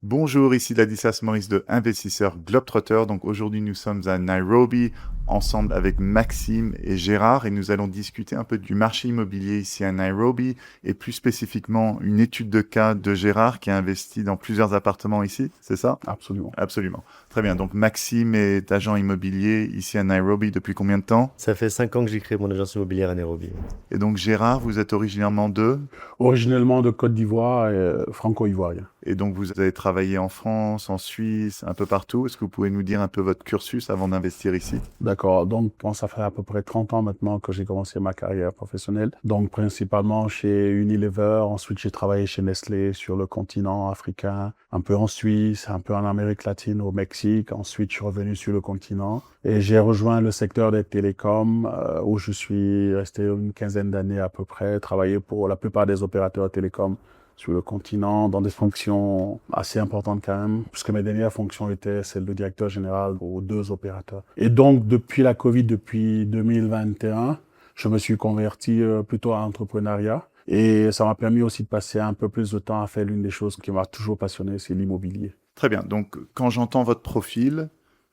Bonjour, ici Ladislas Maurice de Investisseur Globetrotter. Donc aujourd'hui nous sommes à Nairobi ensemble avec Maxime et Gérard et nous allons discuter un peu du marché immobilier ici à Nairobi et plus spécifiquement une étude de cas de Gérard qui a investi dans plusieurs appartements ici, c'est ça? Absolument. Absolument. Très bien. Donc Maxime est agent immobilier ici à Nairobi depuis combien de temps? Ça fait 5 ans que j'ai créé mon agence immobilière à Nairobi. Et donc Gérard, vous êtes originairement de? Originellement de Côte d'Ivoire et franco-ivoirien. Et donc vous avez travaillé en France, en Suisse, un peu partout. Est-ce que vous pouvez nous dire un peu votre cursus avant d'investir ici? D'accord. Donc, bon, ça fait à peu près 30 ans maintenant que j'ai commencé ma carrière professionnelle. Donc, principalement chez Unilever. Ensuite, j'ai travaillé chez Nestlé sur le continent africain, un peu en Suisse, un peu en Amérique latine, au Mexique. Ensuite, je suis revenu sur le continent et j'ai rejoint le secteur des télécoms où je suis resté une quinzaine d'années à peu près, travaillé pour la plupart des opérateurs télécoms sur le continent, dans des fonctions assez importantes quand même, puisque mes dernières fonctions étaient celles de directeur général aux deux opérateurs. Et donc, depuis la Covid, depuis 2021, je me suis converti plutôt à l'entrepreneuriat. Et ça m'a permis aussi de passer un peu plus de temps à faire l'une des choses qui m'a toujours passionné, c'est l'immobilier. Très bien. Donc quand j'entends votre profil,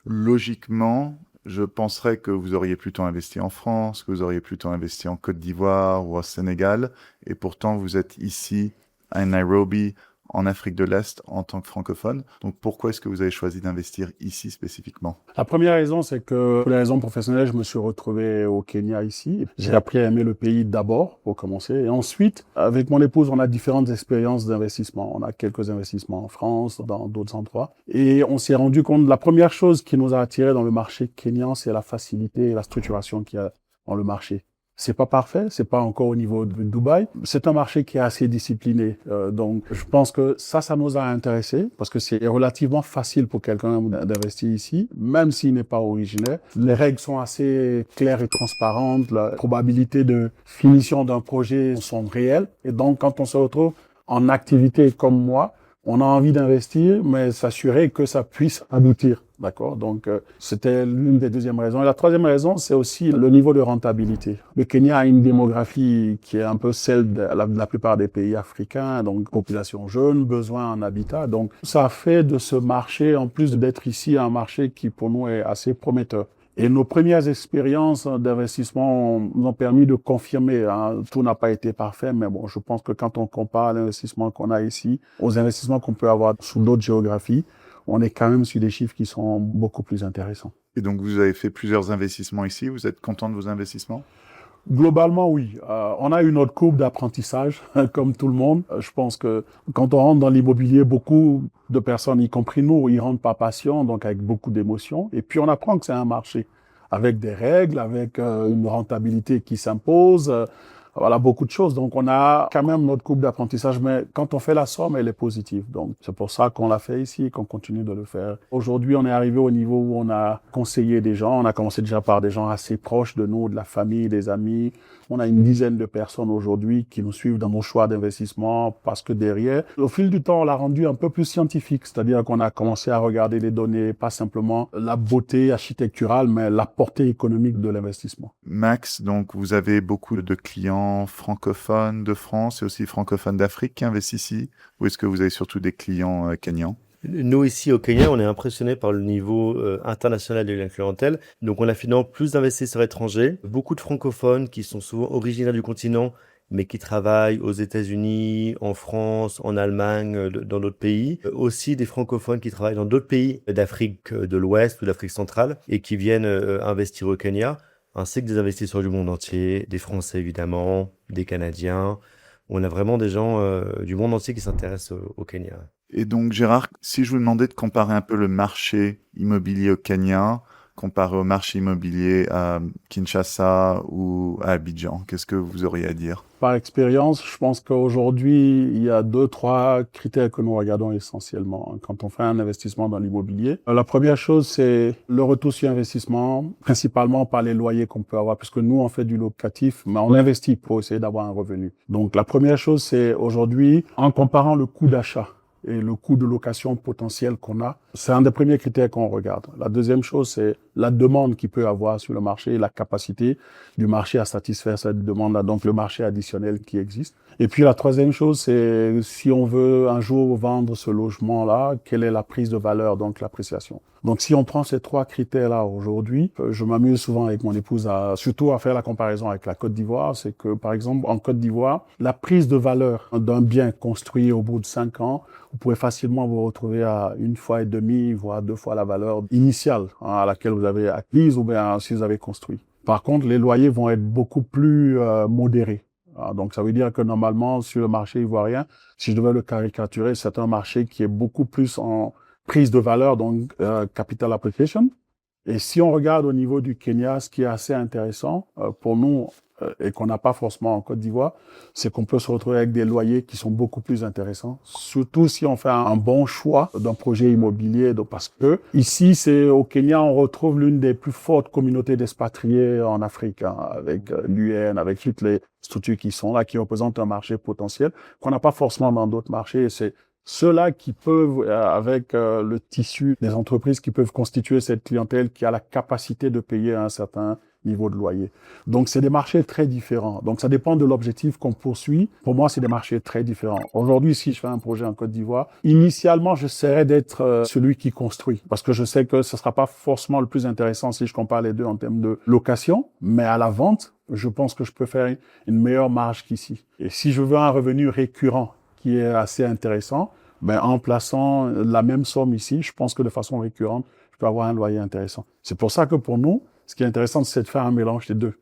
logiquement, je penserais que vous auriez plutôt investi en France, que vous auriez plutôt investi en Côte d'Ivoire ou au Sénégal, et pourtant vous êtes ici à Nairobi, en Afrique de l'Est, en tant que francophone. Donc pourquoi est-ce que vous avez choisi d'investir ici spécifiquement? La première raison, c'est que pour les raisons professionnelles, je me suis retrouvé au Kenya ici. J'ai appris à aimer le pays d'abord, pour commencer. Et ensuite, avec mon épouse, on a différentes expériences d'investissement. On a quelques investissements en France, dans d'autres endroits. Et on s'est rendu compte, la première chose qui nous a attirés dans le marché kenyan, c'est la facilité et la structuration qu'il y a dans le marché. C'est pas parfait, c'est pas encore au niveau de Dubaï. C'est un marché qui est assez discipliné. Donc, je pense que ça nous a intéressés parce que c'est relativement facile pour quelqu'un d'investir ici, même s'il n'est pas originaire. Les règles sont assez claires et transparentes. La probabilité de finition d'un projet sont réelles. Et donc, quand on se retrouve en activité comme moi, on a envie d'investir, mais s'assurer que ça puisse aboutir. D'accord? Donc, c'était l'une des deuxièmes raisons. Et la troisième raison, c'est aussi le niveau de rentabilité. Le Kenya a une démographie qui est un peu celle de la plupart des pays africains, donc population jeune, besoin en habitat. Donc, ça fait de ce marché, en plus d'être ici, un marché qui pour nous est assez prometteur. Et nos premières expériences d'investissement nous ont permis de confirmer, hein, tout n'a pas été parfait, mais bon, je pense que quand on compare l'investissement qu'on a ici aux investissements qu'on peut avoir sous d'autres géographies, on est quand même sur des chiffres qui sont beaucoup plus intéressants. Et donc vous avez fait plusieurs investissements ici. Vous êtes content de vos investissements? Globalement, oui. On a une autre courbe d'apprentissage, comme tout le monde. Je pense que quand on rentre dans l'immobilier, beaucoup de personnes, y compris nous, y rentrent par passion, donc avec beaucoup d'émotions. Et puis on apprend que c'est un marché, avec des règles, avec une rentabilité qui s'impose. Voilà, beaucoup de choses. Donc, on a quand même notre courbe d'apprentissage, mais quand on fait la somme, elle est positive. Donc, c'est pour ça qu'on l'a fait ici et qu'on continue de le faire. Aujourd'hui, on est arrivé au niveau où on a conseillé des gens. On a commencé déjà par des gens assez proches de nous, de la famille, des amis. On a une dizaine de personnes aujourd'hui qui nous suivent dans nos choix d'investissement parce que derrière, au fil du temps, on l'a rendu un peu plus scientifique. C'est-à-dire qu'on a commencé à regarder les données, pas simplement la beauté architecturale, mais la portée économique de l'investissement. Max, donc vous avez beaucoup de clients francophones de France et aussi francophones d'Afrique qui investissent ici, ou est-ce que vous avez surtout des clients kenyans? Nous, ici au Kenya, on est impressionnés par le niveau international de la clientèle. Donc, on a finalement plus d'investisseurs étrangers, beaucoup de francophones qui sont souvent originaires du continent, mais qui travaillent aux États-Unis, en France, en Allemagne, dans d'autres pays. Aussi des francophones qui travaillent dans d'autres pays d'Afrique de l'Ouest ou d'Afrique centrale et qui viennent investir au Kenya, ainsi que des investisseurs du monde entier, des Français évidemment, des Canadiens. On a vraiment des gens du monde entier qui s'intéressent au Kenya. Et donc Gérard, si je vous demandais de comparer un peu le marché immobilier au Kenya, comparé au marché immobilier à Kinshasa ou à Abidjan, qu'est-ce que vous auriez à dire? Par expérience, je pense qu'aujourd'hui, il y a 2, 3 critères que nous regardons essentiellement quand on fait un investissement dans l'immobilier. La première chose, c'est le retour sur investissement, principalement par les loyers qu'on peut avoir, puisque nous, on fait du locatif, mais on investit pour essayer d'avoir un revenu. Donc, la première chose, c'est aujourd'hui, en comparant le coût d'achat et le coût de location potentiel qu'on a, c'est un des premiers critères qu'on regarde. La deuxième chose, c'est la demande qu'il peut avoir sur le marché et la capacité du marché à satisfaire cette demande-là, donc le marché additionnel qui existe. Et puis la troisième chose, c'est si on veut un jour vendre ce logement-là, quelle est la prise de valeur, donc l'appréciation. Donc si on prend ces trois critères-là aujourd'hui, je m'amuse souvent avec mon épouse surtout à faire la comparaison avec la Côte d'Ivoire, c'est que par exemple en Côte d'Ivoire, la prise de valeur d'un bien construit au bout de 5 ans, vous pouvez facilement vous retrouver à 1,5 fois, voire 2 fois la valeur initiale à laquelle vous avez acquise ou bien si vous avez construit. Par contre, les loyers vont être beaucoup plus modérés. Donc, ça veut dire que normalement, sur le marché ivoirien, si je devais le caricaturer, c'est un marché qui est beaucoup plus en prise de valeur, donc capital appreciation. Et si on regarde au niveau du Kenya, ce qui est assez intéressant pour nous et qu'on n'a pas forcément en Côte d'Ivoire, c'est qu'on peut se retrouver avec des loyers qui sont beaucoup plus intéressants, surtout si on fait un bon choix d'un projet immobilier. Donc, parce que ici, c'est au Kenya, on retrouve l'une des plus fortes communautés d'expatriés en Afrique, avec l'UN, avec toutes les structures qui sont là, qui représentent un marché potentiel qu'on n'a pas forcément dans d'autres marchés. Et c'est ceux-là qui peuvent, avec le tissu des entreprises qui peuvent constituer cette clientèle qui a la capacité de payer un certain niveau de loyer. Donc, c'est des marchés très différents. Donc, ça dépend de l'objectif qu'on poursuit. Pour moi, c'est des marchés très différents. Aujourd'hui, si je fais un projet en Côte d'Ivoire, initialement, j'essaierai d'être celui qui construit parce que je sais que ce sera pas forcément le plus intéressant si je compare les deux en termes de location, mais à la vente, je pense que je peux faire une meilleure marge qu'ici. Et si je veux un revenu récurrent qui est assez intéressant, ben, en plaçant la même somme ici, je pense que de façon récurrente, je peux avoir un loyer intéressant. C'est pour ça que pour nous, ce qui est intéressant, c'est de faire un mélange des deux.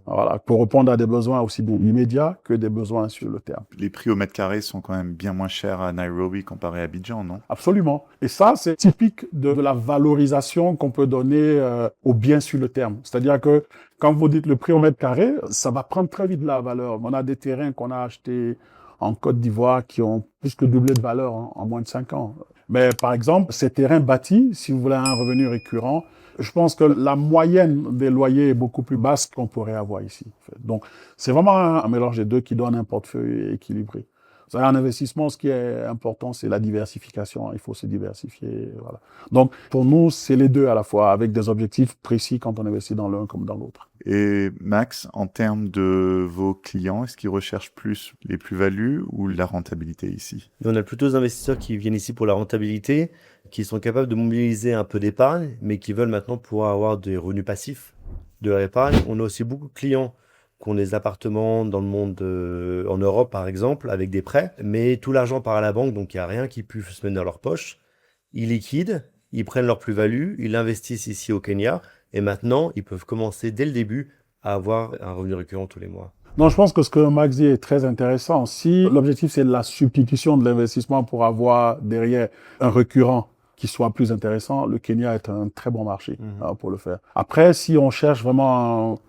Voilà, pour répondre à des besoins aussi bien immédiats que des besoins sur le terme. Les prix au mètre carré sont quand même bien moins chers à Nairobi comparé à Abidjan, non? Absolument. Et ça, c'est typique de la valorisation qu'on peut donner aux biens sur le terme. C'est-à-dire que quand vous dites le prix au mètre carré, ça va prendre très vite la valeur. On a des terrains qu'on a achetés en Côte d'Ivoire qui ont plus que doublé de valeur en moins de 5 ans. Mais par exemple, ces terrains bâtis, si vous voulez un revenu récurrent, je pense que la moyenne des loyers est beaucoup plus basse qu'on pourrait avoir ici. Donc, c'est vraiment un mélange des deux qui donne un portefeuille équilibré. Vous savez, en investissement, ce qui est important, c'est la diversification. Il faut se diversifier. Voilà. Donc, pour nous, c'est les deux à la fois, avec des objectifs précis quand on investit dans l'un comme dans l'autre. Et Max, en termes de vos clients, est-ce qu'ils recherchent plus les plus-values ou la rentabilité ici? On a plutôt des investisseurs qui viennent ici pour la rentabilité, qui sont capables de mobiliser un peu d'épargne, mais qui veulent maintenant pouvoir avoir des revenus passifs de leur épargne. On a aussi beaucoup de clients qui ont des appartements dans le monde, en Europe par exemple, avec des prêts, mais tout l'argent part à la banque, donc il n'y a rien qui puisse se mettre dans leur poche. Ils liquident, ils prennent leur plus-value, ils l'investissent ici au Kenya, et maintenant ils peuvent commencer dès le début à avoir un revenu récurrent tous les mois. Non, je pense que ce que Max dit est très intéressant. Si l'objectif c'est de la substitution de l'investissement pour avoir derrière un récurrent qui soit plus intéressant, le Kenya est un très bon marché pour le faire. Après, si on cherche vraiment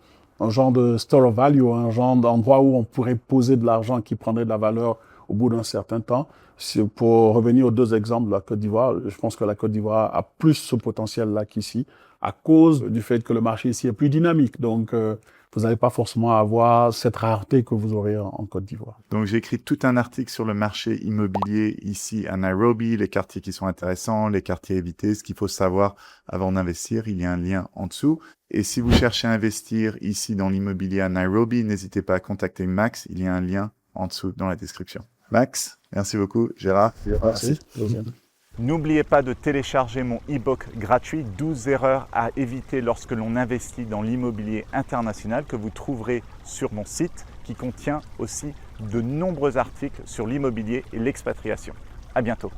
un genre de store of value, un genre d'endroit où on pourrait poser de l'argent qui prendrait de la valeur au bout d'un certain temps, pour revenir aux deux exemples de la Côte d'Ivoire, je pense que la Côte d'Ivoire a plus ce potentiel-là qu'ici, à cause du fait que le marché ici est plus dynamique. Donc, vous n'allez pas forcément avoir cette rareté que vous aurez en Côte d'Ivoire. Donc, j'ai écrit tout un article sur le marché immobilier ici à Nairobi, les quartiers qui sont intéressants, les quartiers à éviter, ce qu'il faut savoir avant d'investir. Il y a un lien en dessous. Et si vous cherchez à investir ici dans l'immobilier à Nairobi, n'hésitez pas à contacter Max. Il y a un lien en dessous dans la description. Max, merci beaucoup. Gérard, Merci. N'oubliez pas de télécharger mon e-book gratuit 12 erreurs à éviter lorsque l'on investit dans l'immobilier international que vous trouverez sur mon site qui contient aussi de nombreux articles sur l'immobilier et l'expatriation. À bientôt.